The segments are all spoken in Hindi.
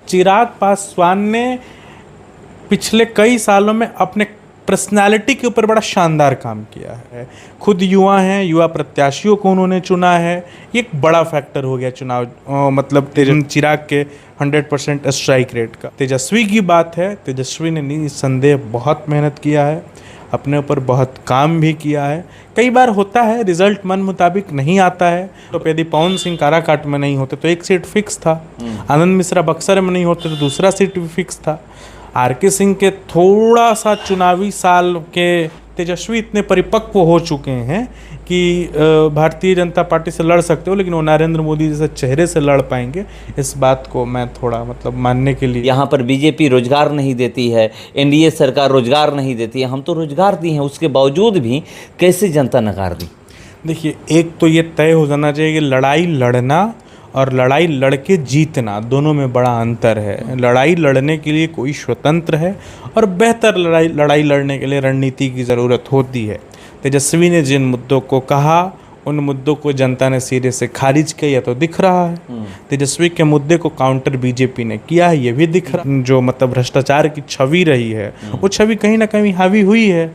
चिराग पासवान ने पिछले कई सालों में अपने पर्सनालिटी के ऊपर बड़ा शानदार काम किया है। खुद युवा हैं, युवा प्रत्याशियों को उन्होंने चुना है, ये एक बड़ा फैक्टर हो गया चुनाव मतलब चिराग के 100% स्ट्राइक रेट का। तेजस्वी की बात है, तेजस्वी ने निसंदेह बहुत मेहनत किया है, अपने ऊपर बहुत काम भी किया है। कई बार होता है रिजल्ट मन मुताबिक नहीं आता है, तो यदि पवन सिंह काराकाट में नहीं होते तो एक सीट फिक्स था, आनंद मिश्रा बक्सर में नहीं होते तो दूसरा सीट भी फिक्स था। आर.के. सिंह के थोड़ा सा चुनावी साल के तेजस्वी इतने परिपक्व हो चुके हैं कि भारतीय जनता पार्टी से लड़ सकते हो, लेकिन वो नरेंद्र मोदी जैसे चेहरे से लड़ पाएंगे, इस बात को मैं थोड़ा मतलब मानने के लिए। यहाँ पर बीजेपी रोजगार नहीं देती है, एनडीए सरकार रोजगार नहीं देती है, हम तो रोजगार दी हैं, उसके बावजूद भी कैसे जनता नकार दी? देखिए, एक तो ये तय हो जाना चाहिए कि लड़ाई लड़ना और लड़ाई लड़के जीतना दोनों में बड़ा अंतर है। लड़ाई लड़ने के लिए कोई स्वतंत्र है और बेहतर लड़ाई लड़ने के लिए रणनीति की ज़रूरत होती है। तेजस्वी ने जिन मुद्दों को कहा, उन मुद्दों को जनता ने सिरे से खारिज किया तो दिख रहा है। तेजस्वी के मुद्दे को काउंटर बीजेपी ने किया है, ये भी दिख रहा है। जो मतलब भ्रष्टाचार की छवि रही है, वो छवि कहीं ना कहीं हावी हुई है।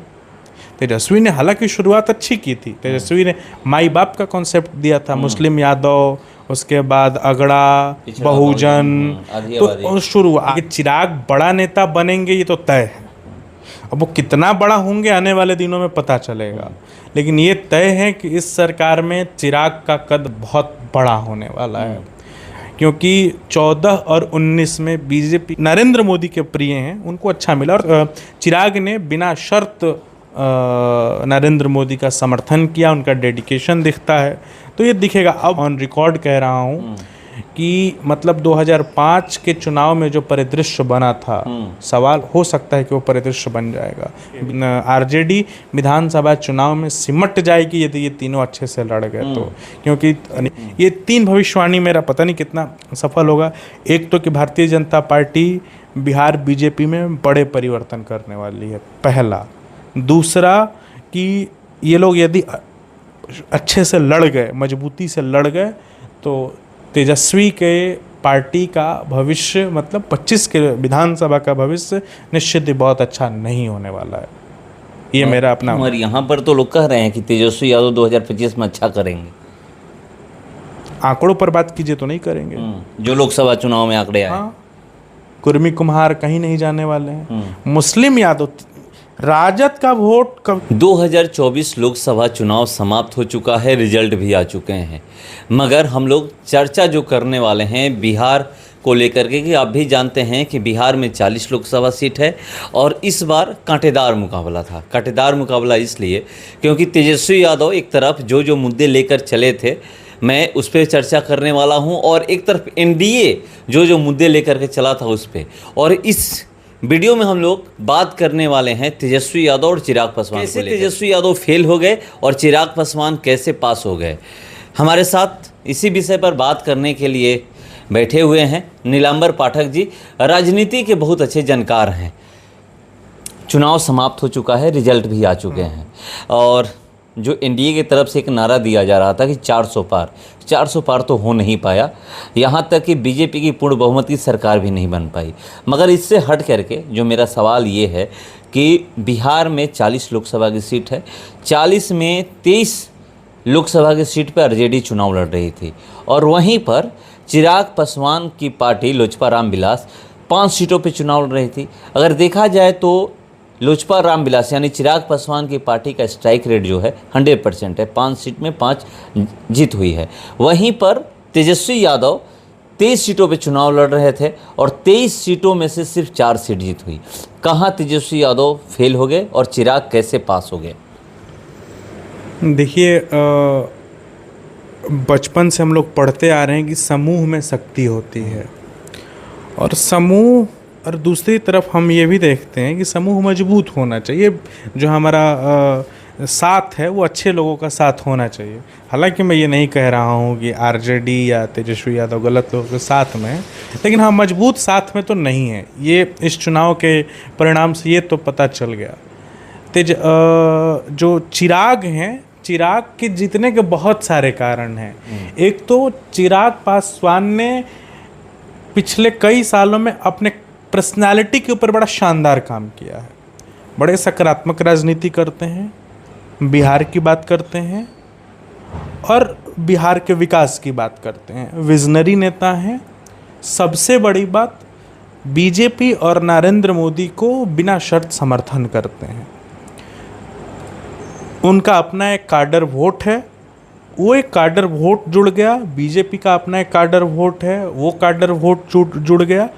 तेजस्वी ने हालांकि शुरुआत अच्छी की थी, तेजस्वी ने माई बाप का कॉन्सेप्ट दिया था, मुस्लिम यादव, उसके बाद अगड़ा, बहुजन, तो शुरू आगे। चिराग बड़ा नेता बनेंगे ये तो तय है, अब वो कितना बड़ा होंगे आने वाले दिनों में पता चलेगा, लेकिन ये तय है कि इस सरकार में चिराग का कद बहुत बड़ा होने वाला है, क्योंकि 14 और 19 में बीजेपी नरेंद्र मोदी के प्रिय हैं, उनको अच्छा मिला, और चिराग ने बिना शर्त नरेंद्र मोदी का समर्थन किया, उनका डेडिकेशन दिखता है, तो ये दिखेगा। अब ऑन रिकॉर्ड कह रहा हूँ कि मतलब 2005 के चुनाव में जो परिदृश्य बना था, सवाल हो सकता है कि वो परिदृश्य बन जाएगा। आरजेडी विधानसभा चुनाव में सिमट जाएगी यदि ये तीनों अच्छे से लड़ गए तो, क्योंकि ये तीन भविष्यवाणी मेरा पता नहीं कितना सफल होगा। एक तो कि भारतीय जनता पार्टी बिहार बीजेपी में बड़े परिवर्तन करने वाली है, पहला। दूसरा कि ये लोग यदि अच्छे से लड़ गए, मजबूती से लड़ गए, तो तेजस्वी के पार्टी का भविष्य मतलब 25 के विधानसभा का भविष्य निश्चित ही बहुत अच्छा नहीं होने वाला है। ये मेरा अपना। और यहाँ पर तो लोग कह रहे हैं कि तेजस्वी यादव 2025 में अच्छा करेंगे। आंकड़ों पर बात कीजिए तो नहीं करेंगे, जो लोकसभा चुनाव में आंकड़े आए। हाँ, कुर्मी कुम्हार कहीं नहीं जाने वाले हैं। मुस्लिम यादव, राजद का वोट कब 2024 लोकसभा चुनाव समाप्त हो चुका है, रिजल्ट भी आ चुके हैं, मगर हम लोग चर्चा जो करने वाले हैं बिहार को लेकर के, कि आप भी जानते हैं कि बिहार में 40 लोकसभा सीट है और इस बार कांटेदार मुकाबला था। कांटेदार मुकाबला इसलिए क्योंकि तेजस्वी यादव एक तरफ जो जो मुद्दे लेकर चले थे, मैं उस पर चर्चा करने वाला हूं, और एक तरफ एनडीए जो जो मुद्दे लेकर के चला था उस पर। और इस वीडियो में हम लोग बात करने वाले हैं तेजस्वी यादव और चिराग पासवान कैसे तेजस्वी यादव फेल हो गए और चिराग पासवान कैसे पास हो गए। हमारे साथ इसी विषय पर बात करने के लिए बैठे हुए हैं नीलांबर पाठक जी, राजनीति के बहुत अच्छे जानकार हैं। चुनाव समाप्त हो चुका है, रिजल्ट भी आ चुके हैं, और जो एनडीए की तरफ से एक नारा दिया जा रहा था कि 400 पार तो हो नहीं पाया, यहाँ तक कि बीजेपी की पूर्ण बहुमत की सरकार भी नहीं बन पाई। मगर इससे हट करके जो मेरा सवाल ये है कि बिहार में 40 लोकसभा की सीट है, 40 में 23 लोकसभा की सीट पर आरजेडी चुनाव लड़ रही थी, और वहीं पर चिराग पासवान की पार्टी लोजपा रामविलास 5 सीटों पर चुनाव लड़ रही थी। अगर देखा जाए तो लोजपा रामविलास यानी चिराग पासवान की पार्टी का स्ट्राइक रेट जो है 100% है, 5 सीट में 5 जीत हुई है। वहीं पर तेजस्वी यादव 23 सीटों पे चुनाव लड़ रहे थे और 23 सीटों में से सिर्फ 4 सीट जीत हुई। कहाँ तेजस्वी यादव फेल हो गए और चिराग कैसे पास हो गए? देखिए, बचपन से हम लोग पढ़ते आ रहे हैं कि समूह में शक्ति होती है, और समूह, और दूसरी तरफ हम ये भी देखते हैं कि समूह मजबूत होना चाहिए। जो हमारा साथ है वो अच्छे लोगों का साथ होना चाहिए। हालांकि मैं ये नहीं कह रहा हूँ कि आरजेडी या तेजस्वी यादव गलत लोगों के साथ में है, लेकिन हाँ, मजबूत साथ में तो नहीं है। ये इस चुनाव के परिणाम से ये तो पता चल गया। जो चिराग हैं, चिराग के जीतने के बहुत सारे कारण हैं। एक तो चिराग पासवान ने पिछले कई सालों में अपने पर्सनालिटी के ऊपर बड़ा शानदार काम किया है। बड़े सकारात्मक राजनीति करते हैं, बिहार की बात करते हैं और बिहार के विकास की बात करते हैं। विजनरी नेता हैं। सबसे बड़ी बात, बीजेपी और नरेंद्र मोदी को बिना शर्त समर्थन करते हैं। उनका अपना एक काडर वोट है, वो एक काडर वोट जुड़ गया। बीजेपी का अपना एक काडर वोट है, वो काडर वोट जुड़ गया।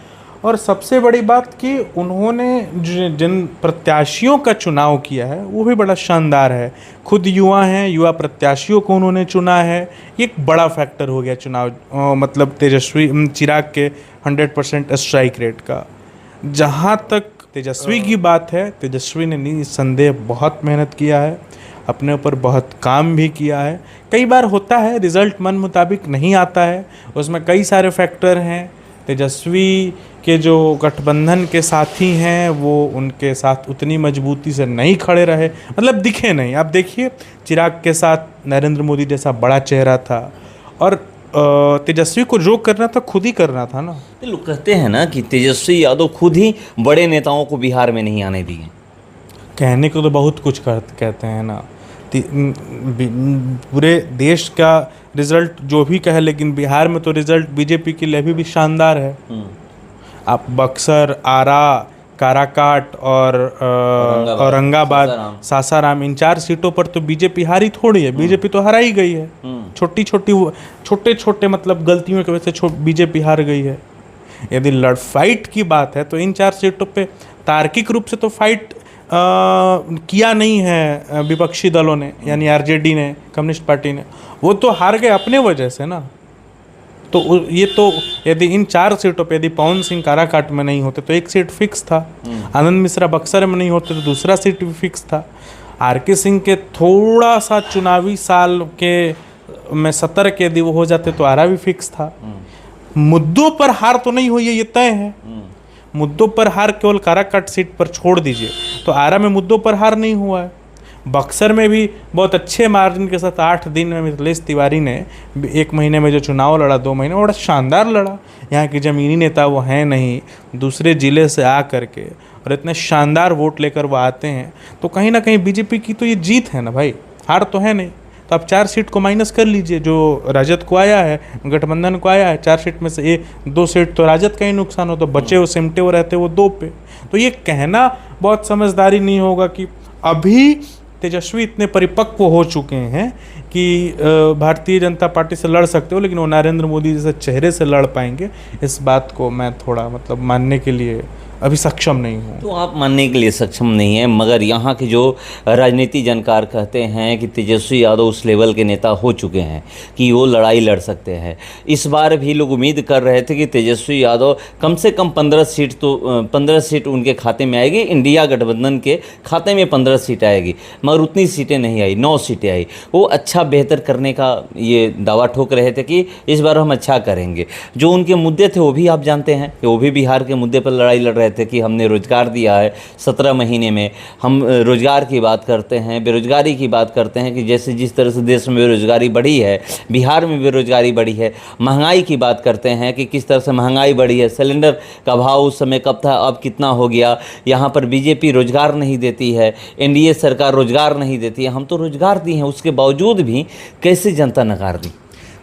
और सबसे बड़ी बात कि उन्होंने जिन प्रत्याशियों का चुनाव किया है वो भी बड़ा शानदार है। खुद युवा हैं, युवा प्रत्याशियों को उन्होंने चुना है। ये एक बड़ा फैक्टर हो गया चुनाव मतलब तेजस्वी चिराग के 100% स्ट्राइक रेट का। जहाँ तक तेजस्वी की बात है, तेजस्वी ने निसंदेह बहुत मेहनत किया है, अपने ऊपर बहुत काम भी किया है। कई बार होता है रिज़ल्ट मन मुताबिक नहीं आता है, उसमें कई सारे फैक्टर हैं। तेजस्वी के जो गठबंधन के साथी हैं वो उनके साथ उतनी मजबूती से नहीं खड़े रहे, मतलब दिखे नहीं। आप देखिए, चिराग के साथ नरेंद्र मोदी जैसा बड़ा चेहरा था और तेजस्वी को जो करना था खुद ही करना था ना। लोग कहते हैं ना कि तेजस्वी यादव खुद ही बड़े नेताओं को बिहार में नहीं आने दिए। कहने को तो बहुत कुछ कहते हैं ना, पूरे देश का रिजल्ट जो भी कहे, लेकिन बिहार में तो रिजल्ट बीजेपी के लिए अभी भी शानदार है। आप बक्सर, आरा, काराकाट और औरंगाबाद, सासाराम, इन 4 सीटों पर तो बीजेपी हारी थोड़ी है। बीजेपी तो हरा ही गई है। छोटे छोटे मतलब गलतियों की वजह से बीजेपी हार गई है। यदि फाइट की बात है तो इन 4 सीटों पे तार्किक रूप से तो फाइट किया नहीं है विपक्षी दलों ने, यानी आरजेडी ने, कम्युनिस्ट पार्टी ने। वो तो हार गए अपने वजह से ना। तो ये तो यदि इन 4 सीटों पे यदि पवन सिंह काराकाट में नहीं होते तो एक सीट फिक्स था, आनंद मिश्रा बक्सर में नहीं होते तो दूसरा सीट भी फिक्स था। आरके सिंह के थोड़ा सा चुनावी साल के में सतर्क यदि वो हो जाते तो आरा भी फिक्स था। मुद्दों पर हार तो नहीं हुई है, ये तय है। मुद्दों पर हार केवल काराकाट सीट पर छोड़ दीजिए, तो आरा में मुद्दों पर हार नहीं हुआ है। बक्सर में भी बहुत अच्छे मार्जिन के साथ 8 दिन में मिथिलेश तिवारी ने 1 महीने में जो चुनाव लड़ा, 2 महीने, बड़ा शानदार लड़ा। यहाँ के ज़मीनी नेता वो हैं नहीं, दूसरे ज़िले से आ करके और इतने शानदार वोट लेकर वो आते हैं। तो कहीं ना कहीं बीजेपी की तो ये जीत है ना भाई, हार तो है नहीं। तो आप 4 सीट को माइनस कर लीजिए, जो राजद को आया है, गठबंधन को आया है। 4 सीट में से 2 सीट तो राजद का ही नुकसान हो, तो बचे वो सिमटे हुए रहते वो 2 पे। तो ये कहना बहुत समझदारी नहीं होगा कि अभी तेजस्वी इतने परिपक्व हो चुके हैं कि भारतीय जनता पार्टी से लड़ सकते हो, लेकिन वो नरेंद्र मोदी जैसे चेहरे से लड़ पाएंगे, इस बात को मैं थोड़ा मतलब मानने के लिए अभी सक्षम नहीं हूँ। तो आप मानने के लिए सक्षम नहीं हैं, मगर यहाँ के जो राजनीति जानकार कहते हैं कि तेजस्वी यादव उस लेवल के नेता हो चुके हैं कि वो लड़ाई लड़ सकते हैं। इस बार भी लोग उम्मीद कर रहे थे कि तेजस्वी यादव कम से कम 15 सीट उनके खाते में आएगी, इंडिया गठबंधन के खाते में 15 सीट आएगी, मगर उतनी सीटें नहीं आई, 9 सीटें आई। वो अच्छा बेहतर करने का ये दावा ठोक रहे थे कि इस बार हम अच्छा करेंगे। जो उनके मुद्दे थे वो भी आप जानते हैं कि वो भी बिहार के मुद्दे पर लड़ाई लड़ रहे थे कि हमने रोजगार दिया है 17 महीने में। हम रोजगार की बात करते हैं, बेरोजगारी की बात करते हैं कि जैसे जिस तरह से देश में बेरोजगारी बढ़ी है, बिहार में बेरोजगारी बढ़ी है। महंगाई की बात करते हैं कि किस तरह से महंगाई बढ़ी है, सिलेंडर का भाव उस समय कब था, अब कितना हो गया। यहाँ पर बीजेपी रोजगार नहीं देती है, एनडीए सरकार रोजगार नहीं देती है। हम तो रोजगार दी हैं, उसके बावजूद भी कैसे जनता नकार दी।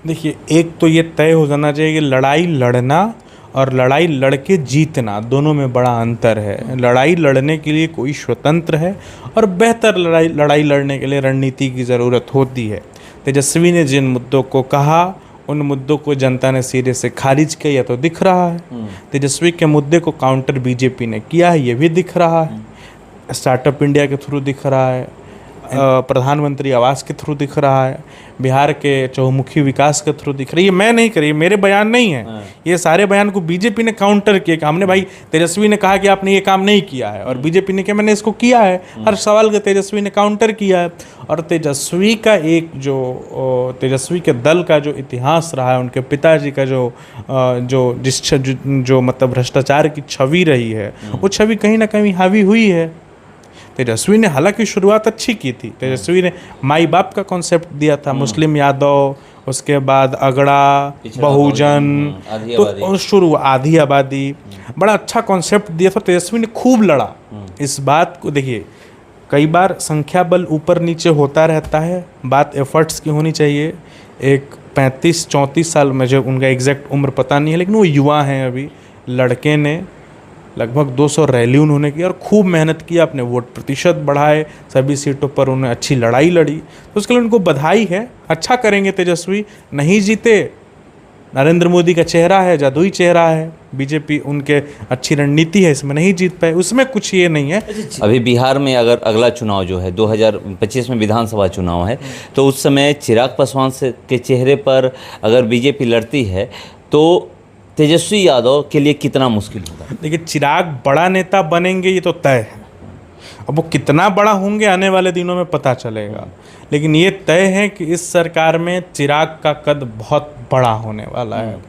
देखिए, एक तो ये तय हो जाना चाहिए कि लड़ाई लड़ना और लड़ाई लड़के जीतना, दोनों में बड़ा अंतर है। लड़ाई लड़ने के लिए कोई स्वतंत्र है और बेहतर लड़ाई लड़ने के लिए रणनीति की ज़रूरत होती है। तेजस्वी ने जिन मुद्दों को कहा, उन मुद्दों को जनता ने सिरे से खारिज किया तो दिख रहा है। तेजस्वी के मुद्दे को काउंटर बीजेपी ने किया है, ये भी दिख रहा है। स्टार्टअप इंडिया के थ्रू दिख रहा है, प्रधानमंत्री आवास के थ्रू दिख रहा है, बिहार के चहुमुखी विकास के थ्रू दिख रही है। मैं नहीं करी, मेरे बयान नहीं है, ये सारे बयान को बीजेपी ने काउंटर किया कि हमने, भाई तेजस्वी ने कहा कि आपने ये काम नहीं किया है, और बीजेपी ने कहा मैंने इसको किया है। हर सवाल का तेजस्वी ने काउंटर किया है। और तेजस्वी का एक जो तेजस्वी के दल का जो इतिहास रहा है, उनके पिताजी का जो मतलब भ्रष्टाचार की छवि रही है, वो छवि कहीं ना कहीं हावी हुई है। तेजस्वी ने हालांकि शुरुआत अच्छी की थी। तेजस्वी ने माई बाप का कॉन्सेप्ट दिया था, मुस्लिम यादव उसके बाद अगड़ा, पिछड़ा बहुजन, आधी तो आबादी। शुरू आधी आबादी, बड़ा अच्छा कॉन्सेप्ट दिया था। तेजस्वी ने खूब लड़ा इस बात को। देखिए, कई बार संख्या बल ऊपर नीचे होता रहता है, बात एफर्ट्स की होनी चाहिए। एक 35-34 साल, मुझे उनका एग्जैक्ट उम्र पता नहीं है, लेकिन वो युवा हैं अभी। लड़के ने लगभग 200 रैली उन्होंने की और खूब मेहनत की, अपने वोट प्रतिशत बढ़ाए, सभी सीटों पर उन्हें अच्छी लड़ाई लड़ी, तो उसके लिए उनको बधाई है। अच्छा करेंगे तेजस्वी। नहीं जीते, नरेंद्र मोदी का चेहरा है, जादुई चेहरा है, बीजेपी उनके अच्छी रणनीति है, इसमें नहीं जीत पाए, उसमें कुछ ये नहीं है। अभी बिहार में अगर अगला चुनाव जो है 2025 में विधानसभा चुनाव है, तो उस समय चिराग पासवान के चेहरे पर अगर बीजेपी लड़ती है तो तेजस्वी यादव के लिए कितना मुश्किल होगा? देखिए, चिराग बड़ा नेता बनेंगे ये तो तय है। अब वो कितना बड़ा होंगे आने वाले दिनों में पता चलेगा, लेकिन ये तय है कि इस सरकार में चिराग का कद बहुत बड़ा होने वाला है।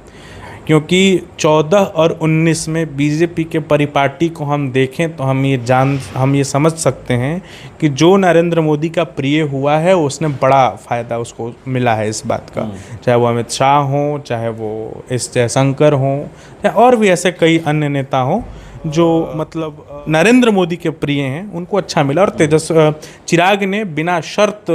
क्योंकि 14 और 19 में बीजेपी के परिपाटी को हम देखें तो हम ये समझ सकते हैं कि जो नरेंद्र मोदी का प्रिय हुआ है उसने बड़ा फ़ायदा उसको मिला है इस बात का। चाहे वो अमित शाह हों, चाहे वो एस जयशंकर हों, चाहे और भी ऐसे कई अन्य नेता हों जो मतलब नरेंद्र मोदी के प्रिय हैं, उनको अच्छा मिला। और चिराग ने बिना शर्त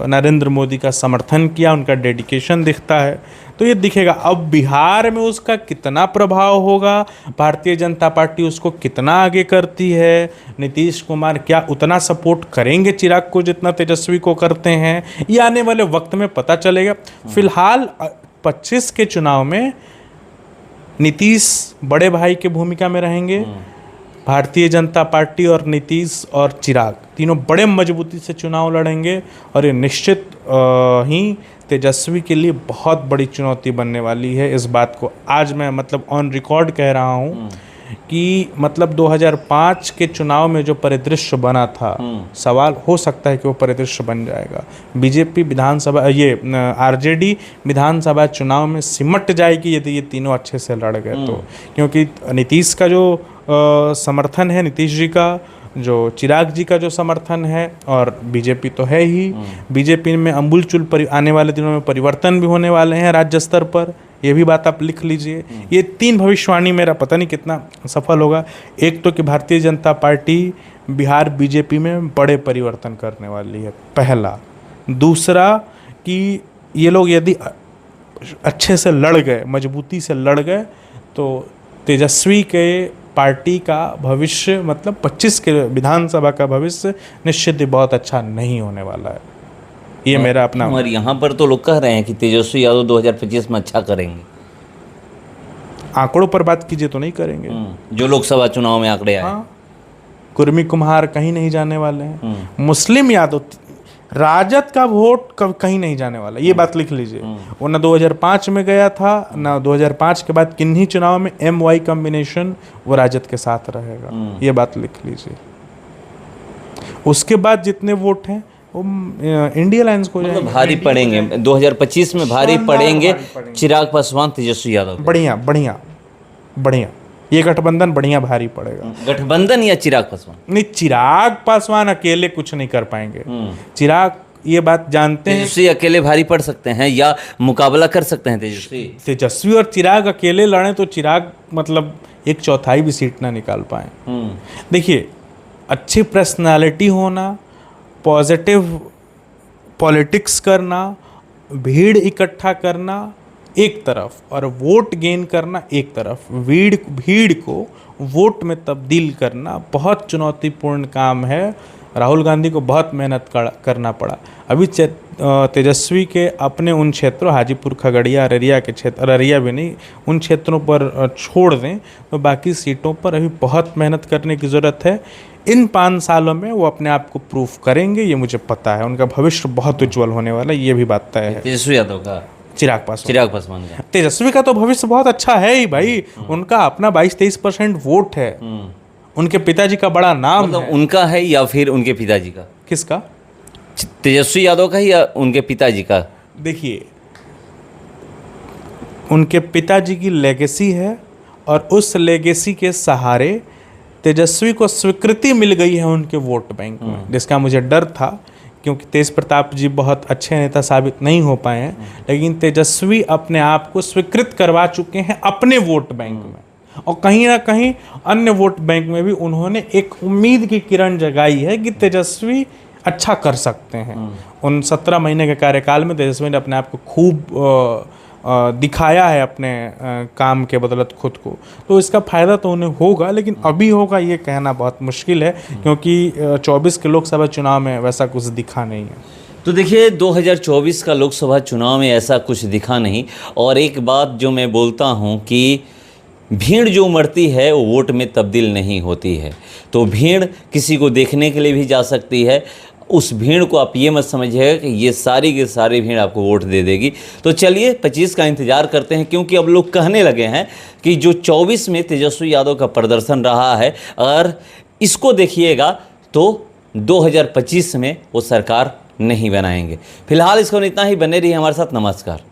नरेंद्र मोदी का समर्थन किया, उनका डेडिकेशन दिखता है, तो ये दिखेगा। अब बिहार में उसका कितना प्रभाव होगा, भारतीय जनता पार्टी उसको कितना आगे करती है, नीतीश कुमार क्या उतना सपोर्ट करेंगे चिराग को जितना तेजस्वी को करते हैं, ये आने वाले वक्त में पता चलेगा। फिलहाल 25 के चुनाव में नीतीश बड़े भाई की भूमिका में रहेंगे। भारतीय जनता पार्टी और नीतीश और चिराग तीनों बड़े मजबूती से चुनाव लड़ेंगे, और ये निश्चित ही तेजस्वी के लिए बहुत बड़ी चुनौती बनने वाली है। इस बात को आज मैं मतलब ऑन रिकॉर्ड कह रहा हूँ कि मतलब 2005 के चुनाव में जो परिदृश्य बना था, सवाल हो सकता है कि वो परिदृश्य बन जाएगा। बीजेपी विधानसभा आरजेडी विधानसभा चुनाव में सिमट जाएगी यदि ये तीनों अच्छे से लड़ गए तो, क्योंकि नीतीश का जो समर्थन है, नीतीश जी का, जो चिराग जी का जो समर्थन है, और बीजेपी तो है ही। बीजेपी में अमूलचूल आने वाले दिनों में परिवर्तन भी होने वाले हैं राज्य स्तर पर, ये भी बात आप लिख लीजिए। ये 3 भविष्यवाणी मेरा पता नहीं कितना सफल होगा। एक तो कि भारतीय जनता पार्टी बिहार बीजेपी में बड़े परिवर्तन करने वाली है, पहला। दूसरा कि ये लोग यदि अच्छे से लड़ गए, मजबूती से लड़ गए, तो तेजस्वी के पार्टी का भविष्य मतलब 25 के विधानसभा का भविष्य निश्चित ही बहुत अच्छा नहीं होने वाला है। ये मेरा अपना। और यहाँ पर तो लोग कह रहे हैं कि तेजस्वी यादव 2025 में अच्छा करेंगे। आंकड़ों पर बात कीजिए तो नहीं करेंगे। जो लोकसभा चुनाव में आंकड़े आए। हाँ, कुर्मी कुम्हार कहीं नहीं जाने वाले हैं। मुस्लिम यादव, राजद का वोट कहीं नहीं जाने वाला, ये बात लिख लीजिए। वो ना 2005 में गया था, ना 2005 के बाद किन्हीं चुनाव में MY कॉम्बिनेशन वो राजद के साथ रहेगा, ये बात लिख लीजिए। उसके बाद जितने वोट हैं वो इंडिया अलायंस को मतलब भारी पड़ेंगे 2025 में, भारी पड़ेंगे चिराग पासवान तेजस्वी यादव। बढ़िया बढ़िया बढ़िया, ये गठबंधन बढ़िया भारी पड़ेगा। गठबंधन या चिराग पासवान? नहीं, चिराग पासवान अकेले कुछ नहीं कर पाएंगे। चिराग ये बात जानते हैं। तेजस्वी अकेले भारी पड़ सकते हैं या मुकाबला कर सकते हैं तेजस्वी और चिराग अकेले लड़ें तो चिराग मतलब 1/4 भी सीट ना निकाल पाए। देखिए, अच्छी पर्सनालिटी होना, पॉजिटिव पॉलिटिक्स करना, भीड़ इकट्ठा करना एक तरफ, और वोट गेन करना एक तरफ। भीड़ को वोट में तब्दील करना बहुत चुनौतीपूर्ण काम है। राहुल गांधी को बहुत मेहनत करना पड़ा। अभी तेजस्वी के अपने उन क्षेत्रों, हाजीपुर, खगड़िया, अररिया के क्षेत्र, अररिया भी नहीं, उन क्षेत्रों पर छोड़ दें तो बाकी सीटों पर अभी बहुत मेहनत करने की ज़रूरत है। इन 5 सालों में वो अपने आप को प्रूफ करेंगे, ये मुझे पता है। उनका भविष्य बहुत उज्जवल होने वाला है, ये भी बात तय है। तेजस्वी यादव का? चिराग पासवान का। तेजस्वी का तो भविष्य बहुत अच्छा है ही भाई। उनका अपना 22-23% वोट है। उनके पिताजी का बड़ा नाम मतलब है। उनका है या फिर उनके पिताजी का? किसका? तेजस्वी यादव का या उनके पिताजी का? देखिए, उनके पिताजी की लेगेसी है, और उस लेगेसी के सहारे तेजस्वी को स्वीकृति मिल गई है उनके वोट बैंक में, जिसका मुझे डर था क्योंकि तेज प्रताप जी बहुत अच्छे नेता साबित नहीं हो पाए हैं, लेकिन तेजस्वी अपने आप को स्वीकृत करवा चुके हैं अपने वोट बैंक में, और कहीं ना कहीं अन्य वोट बैंक में भी उन्होंने एक उम्मीद की किरण जगाई है कि तेजस्वी अच्छा कर सकते हैं। उन 17 महीने के कार्यकाल में तेजस्वी ने अपने आप को खूब दिखाया है अपने काम के बदौलत खुद को, तो इसका फ़ायदा तो उन्हें होगा, लेकिन अभी होगा ये कहना बहुत मुश्किल है, क्योंकि 24 के लोकसभा चुनाव में वैसा कुछ दिखा नहीं है। तो देखिए 2024 का लोकसभा चुनाव में ऐसा कुछ दिखा नहीं। और एक बात जो मैं बोलता हूँ कि भीड़ जो उमड़ती है वो वोट में तब्दील नहीं होती है। तो भीड़ किसी को देखने के लिए भी जा सकती है, उस भीड़ को आप ये मत समझिएगा कि ये सारी की सारी भीड़ आपको वोट दे देगी। तो चलिए 25 का इंतज़ार करते हैं, क्योंकि अब लोग कहने लगे हैं कि जो 24 में तेजस्वी यादव का प्रदर्शन रहा है, अगर इसको देखिएगा तो 2025 में वो सरकार नहीं बनाएंगे। फिलहाल इसको इतना ही, बने रहिए हमारे साथ। नमस्कार।